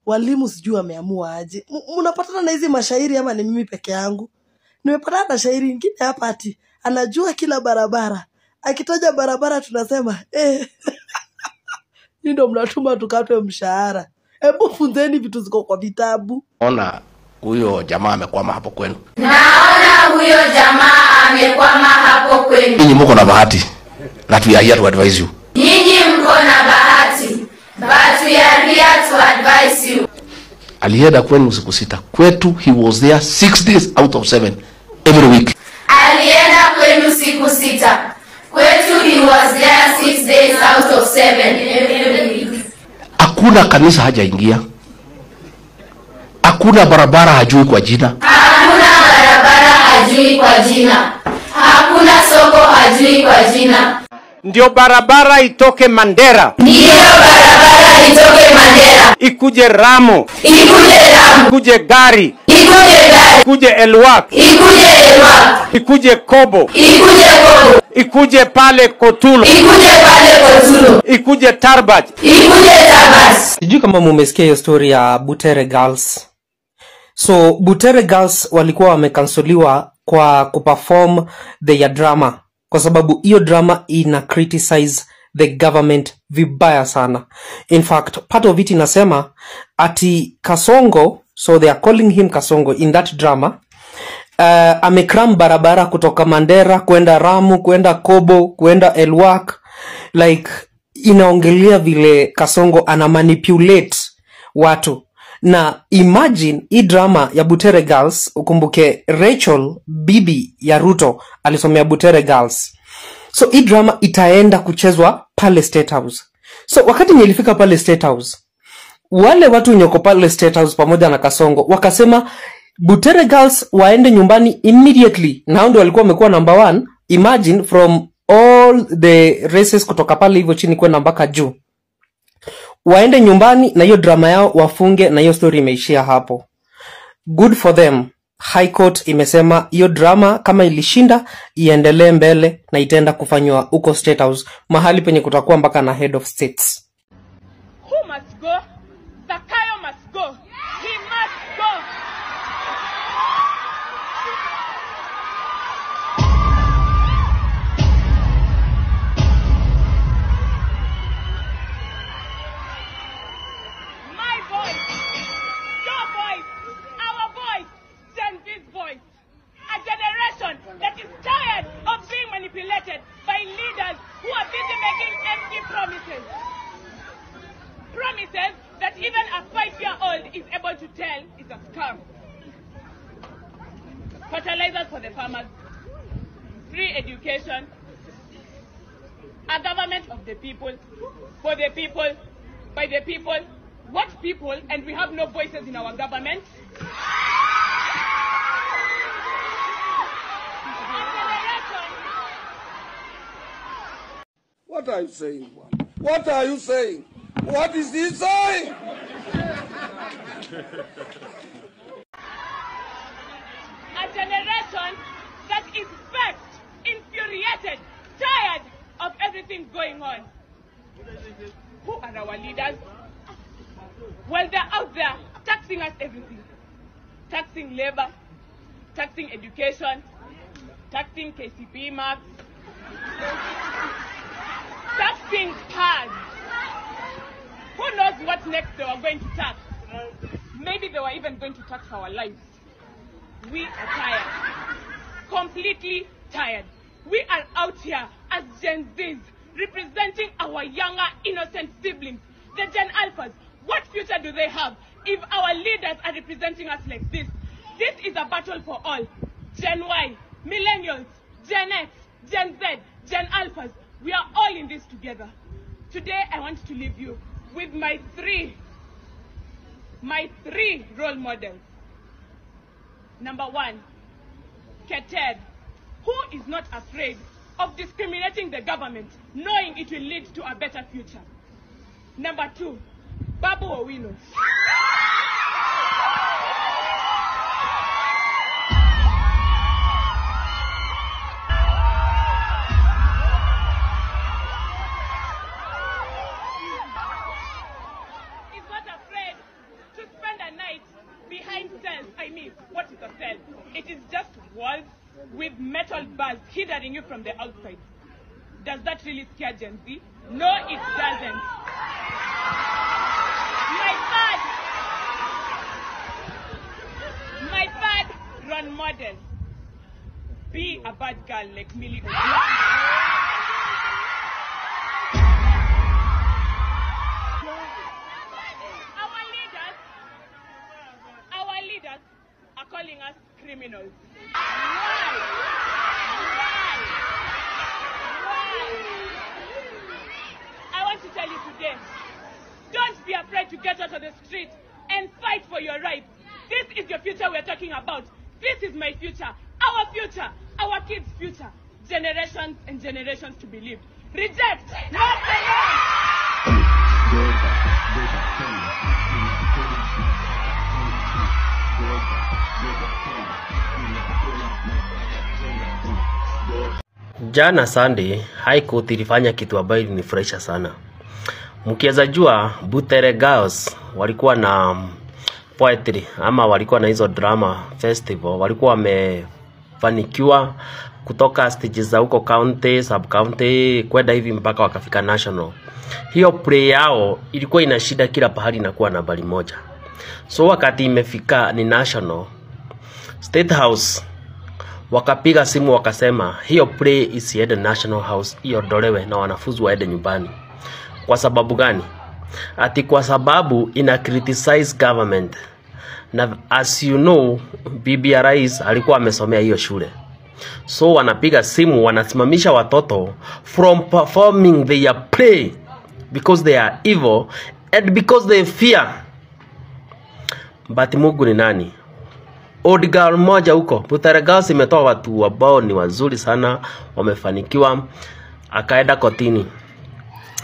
walimu sijui wameamua aje. Mnapatana na hizi mashairi ama ni mimi peke yangu? Nimepatana na shairi nyingine hapa ati anajua kila barabara. Akitaja barabara tunasema ndio mnatuma tukatwe mshahara. Hebu funzeni vitu ziko kwa vitabu. Ona huyo jamaa amekwama hapo kwenu. Naona huyo jamaa amekwama hapo kwenu. Ninyi mko na bahati. That we are here to advise you. Nyinyi mko na bahati. But we are here to advise you. Alienda kwenu siku 6. Kwetu he was there 6 days out of 7 every week. Alienda kwenu siku 6. Kwetu he was there 6 days out of 7 every week. Hakuna kanisa hajaingia. Hakuna barabara hajui kwa jina. Hakuna barabara hajui kwa jina. Hakuna soko hajui kwa jina. Ndio barabara itoke Mandera. Ndio barabara itoke Mandera. Ikuje Ramo. Ikuje Ramo. Ikuje Gari. Ikuje Gari. Ikuje Elwak. Ikuje Elwak. Ikuje Kobo. Ikuje Kobo. Ikuje pale Kotulo. Ikuje pale Kotulo. Ikuje Tarbat. Ikuje Tarbat. Sijui kama mumesikia hiyo story ya Butere Girls. So Butere Girls walikuwa wamekansoliwa kwa kuperform their drama kwa sababu hiyo drama ina criticize the government vibaya sana. In fact, part of it inasema ati Kasongo, so they are calling him Kasongo in that drama, amekram barabara kutoka Mandera kwenda Ramu, kwenda Kobo, kwenda Elwak. Like inaongelea vile Kasongo ana manipulate watu. Na imagine hii drama ya Butere Girls, ukumbuke Rachel bibi ya Ruto alisomea Butere Girls. So hii drama itaenda kuchezwa pale State House. So wakati nilifika pale State House, wale watu nyoko pale State House pamoja na Kasongo wakasema Butere Girls waende nyumbani immediately. Na hao ndio walikuwa wamekuwa number 1. Imagine from all the races kutoka pale hivyo chini kwenda mpaka juu. Waende nyumbani na hiyo drama yao wafunge na hiyo story imeishia hapo. Good for them. High Court imesema hiyo drama kama ilishinda iendelee mbele na itaenda kufanywa huko State House, mahali penye kutakuwa mpaka na head of states. Who must go? Zakayo must go. He must go. My voice, your voice, our voice, Gen Z's voice. A generation that is tired of being manipulated by leaders who are busy making empty promises. Promises that even a 5-year-old is able to tell is a scam. Fertilizers for the farmers, free education, a government of the people, for the people, by the people. What people? And we have no voices in our government. What are you saying? What are you saying? What is he saying? A generation that is vexed, infuriated, tired of everything going on. Who are our leaders? Well, they're out there taxing us everything. Taxing labor, taxing education, taxing KCP marks, taxing cars. Who knows what next they were going to tax? Maybe they were even going to tax our lives. We are tired. Completely tired. We are out here as Gen Zs, representing our younger, innocent siblings, the Gen Alphas. What future do they have if our leaders are representing us like this? This is a battle for all. Gen Y, Millennials, Gen X, Gen Z, Gen Alphas. We are all in this together. Today, I want to leave you with my three role models. Number 1, Keter, who is not afraid of discriminating the government, knowing it will lead to a better future. Number 2, Babu Owino. He's not afraid to cell? I mean, what is a cell? It is just walls with metal bars hindering you from the outside. Does that really scare Gen Z? No, it doesn't. My bad role model. Be a bad girl like Millie Our leaders are calling us criminals. Why? I want to tell you today, don't be afraid to get out of the street and fight for your rights. This is your future we're talking about. This is my future, our kids' future. Generations and generations to be lived. Reject, not Jana Sunday, High Court ilifanya kitu ambayo ilinifurahisha sana. Mkiweza jua Butere Girls walikuwa na poetry ama walikuwa na hizo drama festival, walikuwa wamefanikiwa kutoka stages za huko county, sub county kwenda hivi mpaka wakafika national. Hiyo play yao ilikuwa ina shida kila pahali na kuwa nambari moja. So wakati imefika ni national, State House wakapiga simu wakasema hiyo play isiende National House, iondolewe na wanafunzi waende nyumbani. Kwa sababu gani? Ati kwa sababu ina criticize government. Na as you know, bibi ya rais alikuwa amesomea hiyo shule. So wanapiga simu, wanasimamisha watoto from performing their play because they are evil and because they fear. But Mungu ni nani? Old girl moja huko Butere Girls imetoa watu ambao ni wazuri sana, wamefanikiwa. Akaenda kotini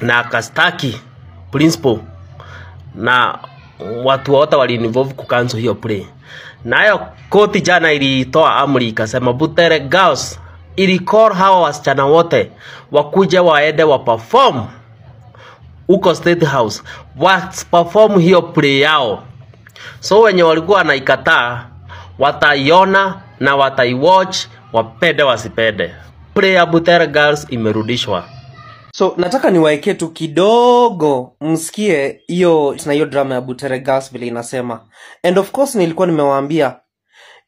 na akastaki principal na watu wote wali involve kucancel hiyo play. Na hiyo koti jana ilitoa amri ikasema Butere Girls ilicall hawa wasichana wote wakuje waende wa perform uko State House, wa perform hiyo play yao. So wenye walikuwa wanaikataa wataiona na wataiwatch, wapende wasipende. Play ya Butere Girls imerudishwa. So nataka niwaeke tu kidogo msikie hiyo na hiyo drama ya Butere Girls vile inasema. And of course nilikuwa nimewaambia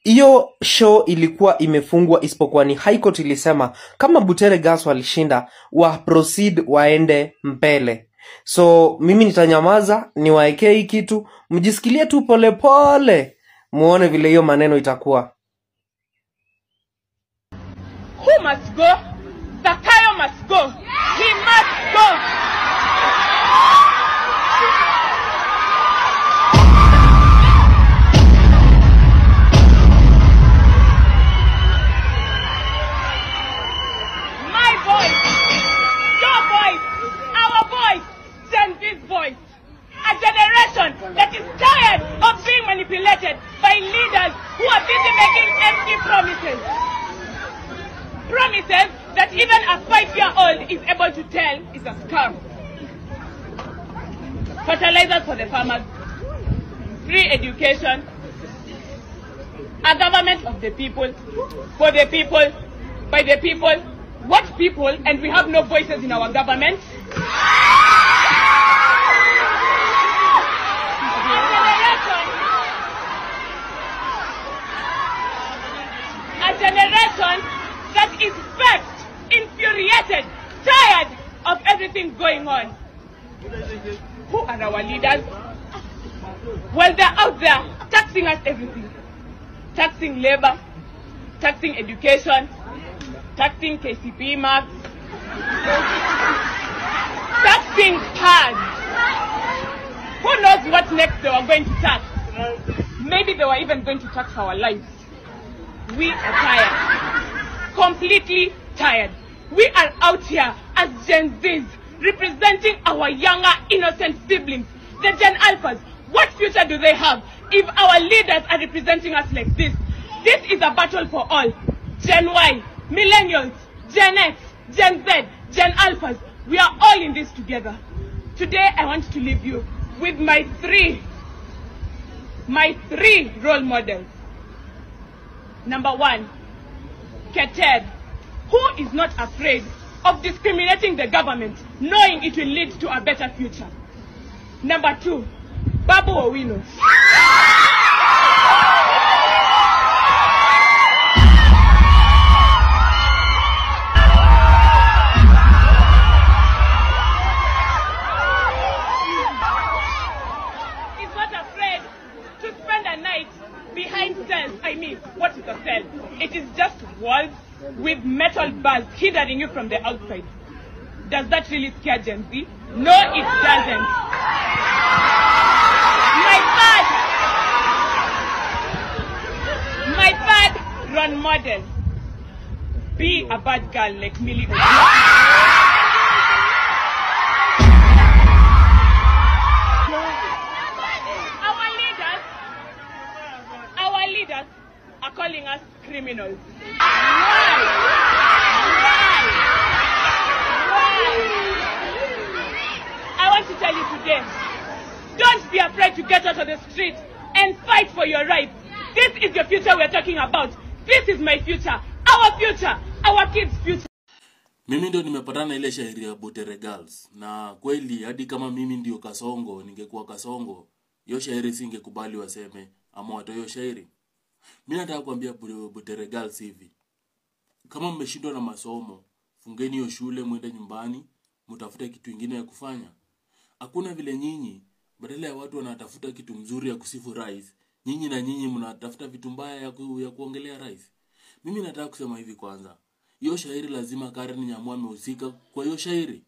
hiyo show ilikuwa imefungwa isipokuwa ni High Court ilisema kama Butere Girls walishinda wa proceed waende mbele. So mimi nitanyamaza niwaeke hii kitu mjisikilie tu pole pole muone vile hiyo maneno itakuwa. Who must go? Zakayo must go. He must go. My voice, your voice, our voice, Gen Z's voice. A generation that is tired of being manipulated by leaders who are busy making empty promises. Promises that even a 5-year-old is able to tell is a scam. Fertilizers for the farmers, free education, a government of the people, for the people, by the people. What people? And we have no voices in our government. A generation that is vexed, infuriated, tired of everything going on. Who are our leaders? Well, they're out there taxing us everything. Taxing labor, taxing education, taxing KCP marks, taxing cars. Who knows what next they were going to tax? Maybe they were even going to tax our lives. We are tired. Completely tired. We are out here as Gen Zs, representing our younger, innocent siblings, the Gen Alphas. What future do they have if our leaders are representing us like this? This is a battle for all. Gen Y, Millennials, Gen X, Gen Z, Gen Alphas. We are all in this together. Today I want to leave you with my 3 my 3 role models. Number 1, Keter, who is not afraid of discriminating the government, knowing it will lead to a better future. Number 2, Babu Owino. He's not afraid to spend a night behind cells. I mean, what is a cell? It is just walls with metal bars hindering you from the outside. Does that really scare Gen Z? No, it doesn't. My third role model. Be a bad girl like Millie Our leaders are calling us criminals. Why? I want to tell you today, don't be afraid to get out of the street and fight for your rights. This is the future we're talking about. This is my future, our kids' future. Mimi ndio nimepatana ile shairi ya Butere Girls, na kweli hadi kama mimi ndio Kasongo, ningekuwa Kasongo, hiyo shairi singekubali waseme ama watoe hiyo shairi. Mimi nataka kuambia Butere Girls hivi. Kama mmeshindwa na masomo, fungeni hiyo shule, mwende nyumbani, mtafute kitu kingine ya kufanya. Hakuna vile nyinyi, badala ya watu wanatafuta kitu mzuri ya kusifu rais, nyinyi mnatafuta vitu mbaya ya kuongelea rais. Mimi nataka kusema hivi kwanza. Hiyo shairi lazima Karen Nyamwa amehusika kwa hiyo shairi.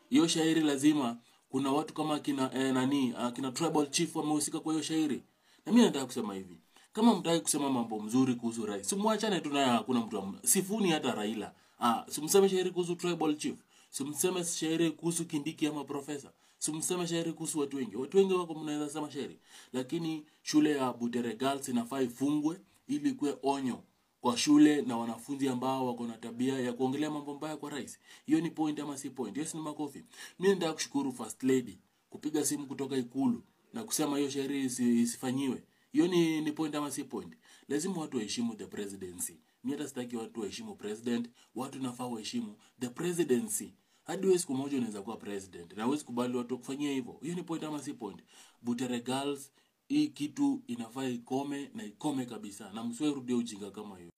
Hiyo shairi lazima kuna watu kama kina tribal chief wamehusika kwa hiyo shairi. Na mimi nataka kusema hivi. Kama mtaki kusema mambo mzuri kuhusu rais, simwachane tu naye, hakuna mtu sifuni hata Raila. Simseme shairi kuhusu tribal chief. Simseme shairi kuhusu Kindiki ama profesa. Simseme shairi kuhusu watu wengi. Watu wengi wako mnaweza sema shairi. Lakini shule ya Butere Girls inafaa ifungwe ili kuwe onyo kwa shule na wanafunzi ambao wako na tabia ya kuongelea mambo mbaya kwa rais. Hiyo ni point ama si point? Hiyo si makofi. Mimi nataka kushukuru First Lady kupiga simu kutoka Ikulu na kusema hiyo shairi isifanyiwe. Hiyo ni point ama si point? Lazima watu waheshimu the presidency. Mimi hata sitaki watu waheshimu president, watu nafaa waheshimu the presidency. Hadi wewe siku moja unaweza kuwa president na huwezi kubali watu kufanyia hivyo. Hiyo ni point ama si point? Butere Girls, hii kitu inafaa ikome na ikome kabisa, na msiwe rudia ujinga kama hiyo.